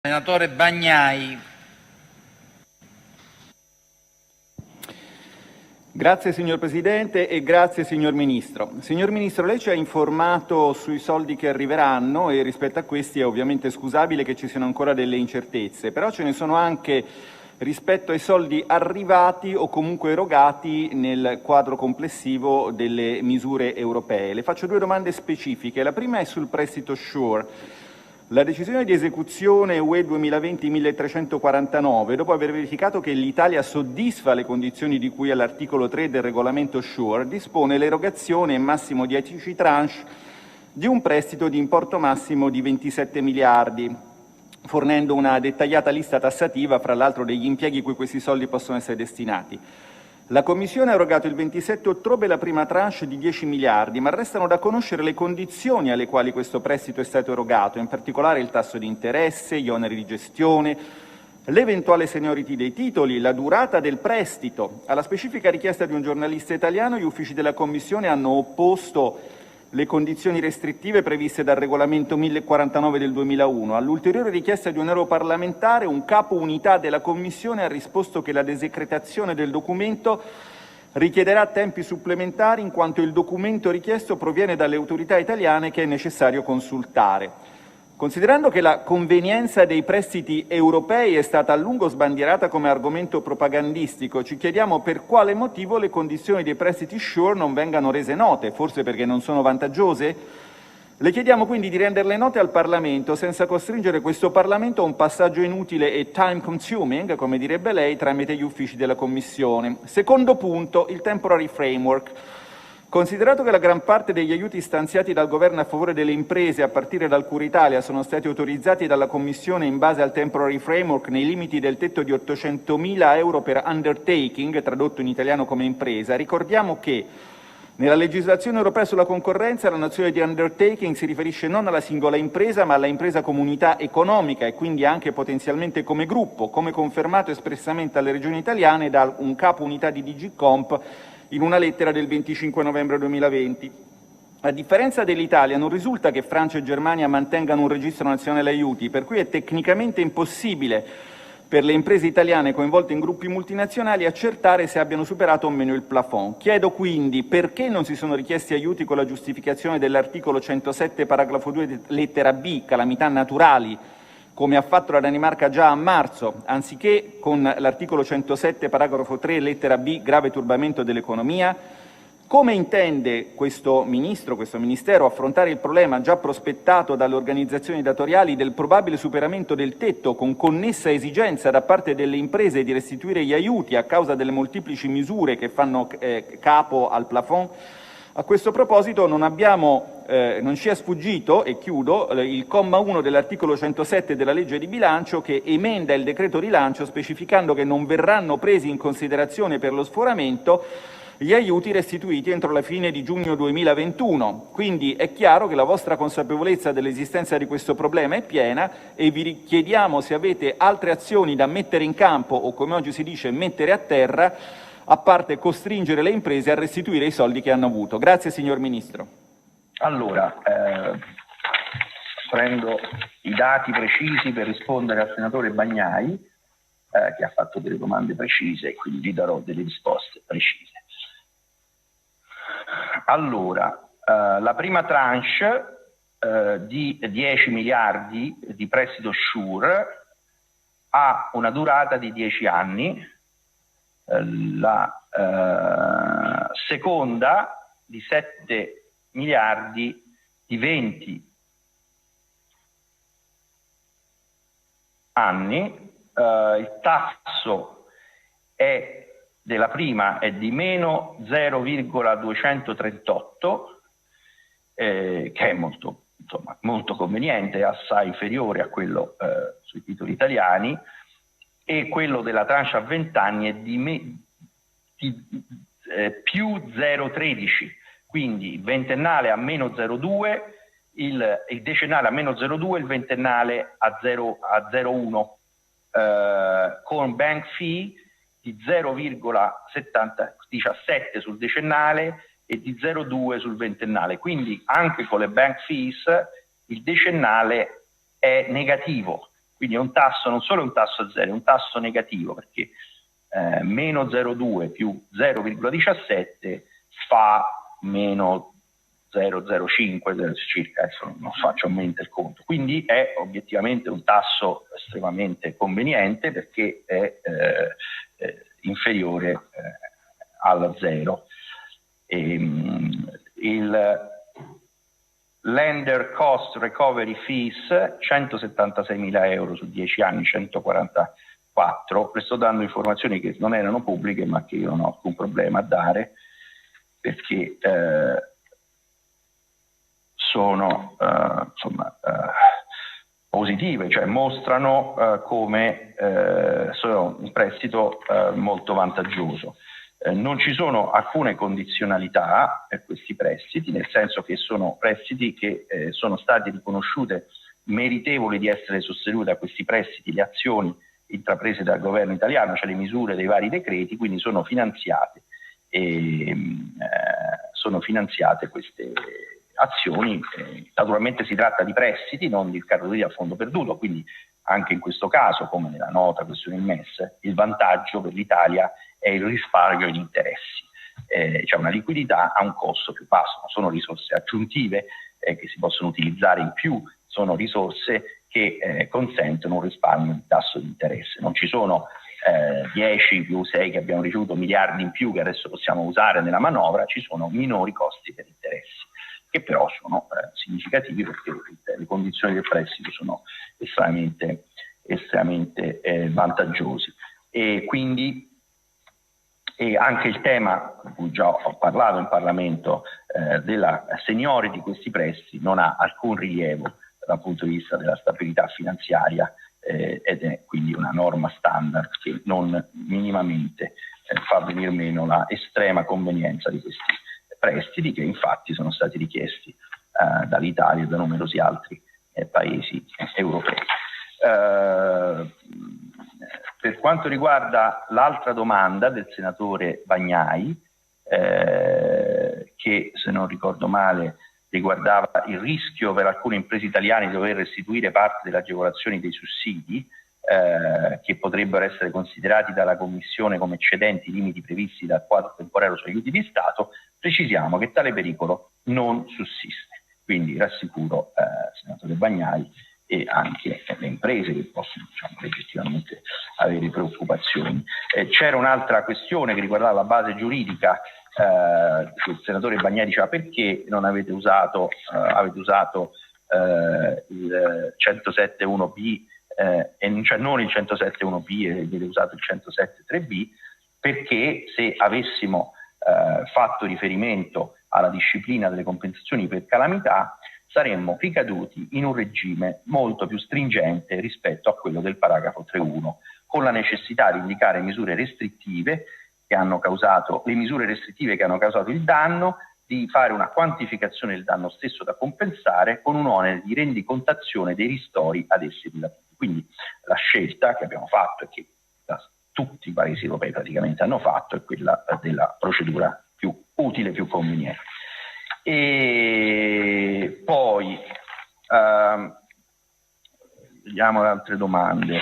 Senatore Bagnai. Grazie signor Presidente e grazie signor Ministro. Signor Ministro, lei ci ha informato sui soldi che arriveranno e rispetto a questi è ovviamente scusabile che ci siano ancora delle incertezze, però ce ne sono anche rispetto ai soldi arrivati o comunque erogati nel quadro complessivo delle misure europee. Le faccio due domande specifiche. La prima è sul prestito SURE. La decisione di esecuzione UE 2020-1349, dopo aver verificato che l'Italia soddisfa le condizioni di cui all'articolo 3 del regolamento SURE, dispone l'erogazione in massimo 10 tranche di un prestito di importo massimo di 27 miliardi, fornendo una dettagliata lista tassativa, fra l'altro, degli impieghi cui questi soldi possono essere destinati. La Commissione ha erogato il 27 ottobre la prima tranche di 10 miliardi, ma restano da conoscere le condizioni alle quali questo prestito è stato erogato, in particolare il tasso di interesse, gli oneri di gestione, l'eventuale seniority dei titoli, la durata del prestito. Alla specifica richiesta di un giornalista italiano, gli uffici della Commissione hanno opposto le condizioni restrittive previste dal regolamento 1049 del 2001. All'ulteriore richiesta di un europarlamentare, un capo unità della Commissione ha risposto che la desecretazione del documento richiederà tempi supplementari in quanto il documento richiesto proviene dalle autorità italiane che è necessario consultare. Considerando che la convenienza dei prestiti europei è stata a lungo sbandierata come argomento propagandistico, ci chiediamo per quale motivo le condizioni dei prestiti SURE non vengano rese note, forse perché non sono vantaggiose? Le chiediamo quindi di renderle note al Parlamento senza costringere questo Parlamento a un passaggio inutile e time consuming, come direbbe lei, tramite gli uffici della Commissione. Secondo punto, il temporary framework. Considerato che la gran parte degli aiuti stanziati dal Governo a favore delle imprese a partire dal Curitalia sono stati autorizzati dalla Commissione in base al temporary framework nei limiti del tetto di 800.000 euro per undertaking, tradotto in italiano come impresa, ricordiamo che nella legislazione europea sulla concorrenza la nozione di undertaking si riferisce non alla singola impresa ma alla impresa comunità economica e quindi anche potenzialmente come gruppo, come confermato espressamente alle regioni italiane da un capo unità di DG Comp in una lettera del 25 novembre 2020. A differenza dell'Italia, non risulta che Francia e Germania mantengano un registro nazionale aiuti, per cui è tecnicamente impossibile per le imprese italiane coinvolte in gruppi multinazionali accertare se abbiano superato o meno il plafond. Chiedo quindi perché non si sono richiesti aiuti con la giustificazione dell'articolo 107 paragrafo 2 lettera B, calamità naturali, come ha fatto la Danimarca già a marzo, anziché con l'articolo 107 paragrafo 3 lettera B, grave turbamento dell'economia. Come intende questo Ministero affrontare il problema già prospettato dalle organizzazioni datoriali del probabile superamento del tetto con connessa esigenza da parte delle imprese di restituire gli aiuti a causa delle molteplici misure che fanno capo al plafond? A questo proposito non ci è sfuggito, e chiudo, il comma 1 dell'articolo 107 della legge di bilancio che emenda il decreto rilancio specificando che non verranno presi in considerazione per lo sforamento gli aiuti restituiti entro la fine di giugno 2021. Quindi è chiaro che la vostra consapevolezza dell'esistenza di questo problema è piena e vi chiediamo se avete altre azioni da mettere in campo o, come oggi si dice, mettere a terra, a parte costringere le imprese a restituire i soldi che hanno avuto. Grazie signor Ministro. Allora, prendo i dati precisi per rispondere al senatore Bagnai, che ha fatto delle domande precise e quindi gli darò delle risposte precise. Allora, la prima tranche di 10 miliardi di prestito SURE ha una durata di 10 anni, la seconda di 7 miliardi di 20 anni, il tasso della prima è di meno 0,238, che è molto conveniente, è assai inferiore a quello sui titoli italiani, e quello della tranche a 20 anni è di più 0,13, quindi il ventennale a meno 0,2, il decennale a meno 0,2, il ventennale a 0,1, con bank fee di 0,17 sul decennale e di 0,2 sul ventennale. Quindi anche con le bank fees il decennale è negativo, Quindi è un tasso, non solo un tasso a zero, è un tasso negativo, perché meno 0,2 più 0,17 fa meno 0,05 circa, adesso non faccio a mente il conto. Quindi è obiettivamente un tasso estremamente conveniente, perché è inferiore al zero. Il Lender Cost Recovery Fees, 176.000 euro su 10 anni, 144. Le sto dando informazioni che non erano pubbliche, ma che io non ho alcun problema a dare, perché sono positive, cioè mostrano come sono un prestito molto vantaggioso. Non ci sono alcune condizionalità per questi prestiti, nel senso che sono prestiti che sono stati riconosciute meritevoli di essere sostenute da questi prestiti le azioni intraprese dal governo italiano, cioè le misure dei vari decreti, quindi sono finanziate queste azioni. Naturalmente si tratta di prestiti, non di cartolini a fondo perduto, quindi anche in questo caso, come nella nota questione in MES, il vantaggio per l'Italia è il risparmio in interessi. C'è una liquidità a un costo più basso, non sono risorse aggiuntive che si possono utilizzare in più, sono risorse che consentono un risparmio di tasso di interesse. Non ci sono 10 più 6 che abbiamo ricevuto, miliardi in più che adesso possiamo usare nella manovra, ci sono minori costi per interessi, che però sono significativi, perché le condizioni del prestito sono estremamente vantaggiosi. E quindi anche il tema, di cui già ho parlato in Parlamento, della seniority di questi prestiti non ha alcun rilievo dal punto di vista della stabilità finanziaria, ed è quindi una norma standard che non minimamente fa venir meno la estrema convenienza di questi prestiti, che infatti sono stati richiesti dall'Italia e da numerosi altri paesi europei. Per quanto riguarda l'altra domanda del senatore Bagnai, che se non ricordo male riguardava il rischio per alcune imprese italiane di dover restituire parte delle agevolazioni dei sussidi che potrebbero essere considerati dalla Commissione come eccedenti i limiti previsti dal quadro temporaneo sugli aiuti di Stato, precisiamo che tale pericolo non sussiste. Quindi rassicuro senatore Bagnai e anche le imprese che possono, legittimamente avere preoccupazioni. C'era un'altra questione che riguardava la base giuridica. Il senatore Bagnai diceva: perché non avete usato il 107.1b cioè non il 107.1b e avete usato il 107.3b? Perché se avessimo fatto riferimento alla disciplina delle compensazioni per calamità, saremmo ricaduti in un regime molto più stringente rispetto a quello del paragrafo 3.1, con la necessità di indicare misure restrittive che hanno causato, le misure restrittive che hanno causato il danno, di fare una quantificazione del danno stesso da compensare con un onere di rendicontazione dei ristori ad essi relativi. Quindi la scelta che abbiamo fatto e che tutti i paesi europei praticamente hanno fatto è quella della procedura più utile, più conveniente. E poi vediamo le altre domande.